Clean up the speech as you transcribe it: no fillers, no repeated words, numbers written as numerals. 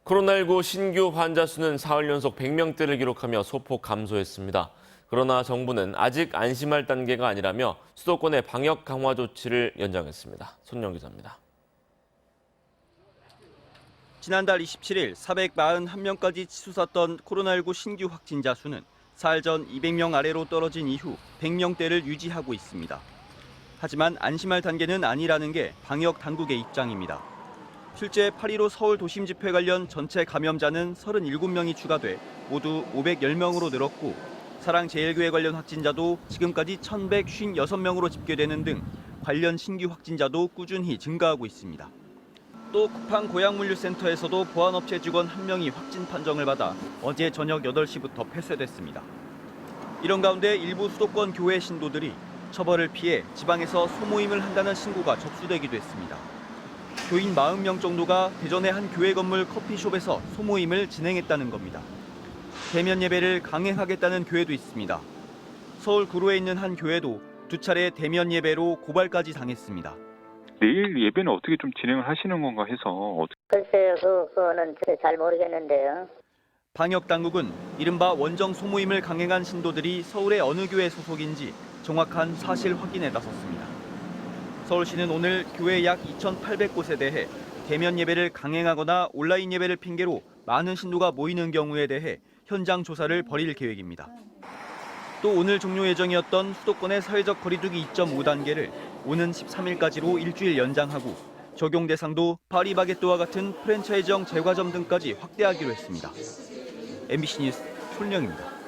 코로나19 신규 환자 수는 사흘 연속 100명대를 기록하며 소폭 감소했습니다. 그러나 정부는 아직 안심할 단계가 아니라며 수도권의 방역 강화 조치를 연장했습니다. 손영 기자입니다. 지난달 27일 441명까지 치솟았던 코로나19 신규 확진자 수는 사흘 전 200명 아래로 떨어진 이후 100명대를 유지하고 있습니다. 하지만 안심할 단계는 아니라는 게 방역 당국의 입장입니다. 실제 8.15 서울 도심 집회 관련 전체 감염자는 37명이 추가돼 모두 510명으로 늘었고 사랑제일교회 관련 확진자도 지금까지 1,156명으로 집계되는 등 관련 신규 확진자도 꾸준히 증가하고 있습니다. 또 쿠팡 고양물류센터에서도 보안업체 직원 1명이 확진 판정을 받아 어제 저녁 8시부터 폐쇄됐습니다. 이런 가운데 일부 수도권 교회 신도들이 처벌을 피해 지방에서 소모임을 한다는 신고가 접수되기도 했습니다. 교인 40명 정도가 대전의 한 교회 건물 커피숍에서 소모임을 진행했다는 겁니다. 대면 예배를 강행하겠다는 교회도 있습니다. 서울 구로에 있는 한 교회도 2차례 대면 예배로 고발까지 당했습니다. 내일 예배는 어떻게 좀 진행을 하시는 건가 해서. 글쎄요, 그거는 잘 모르겠는데요. 방역 당국은 이른바 원정 소모임을 강행한 신도들이 서울의 어느 교회 소속인지 정확한 사실 확인에 나섰습니다. 서울시는 오늘 교회 약 2,800곳에 대해 대면 예배를 강행하거나 온라인 예배를 핑계로 많은 신도가 모이는 경우에 대해 현장 조사를 벌일 계획입니다. 또 오늘 종료 예정이었던 수도권의 사회적 거리두기 2.5단계를 오는 13일까지로 일주일 연장하고 적용 대상도 파리바게뜨와 같은 프랜차이즈형 제과점 등까지 확대하기로 했습니다. MBC 뉴스 손령입니다.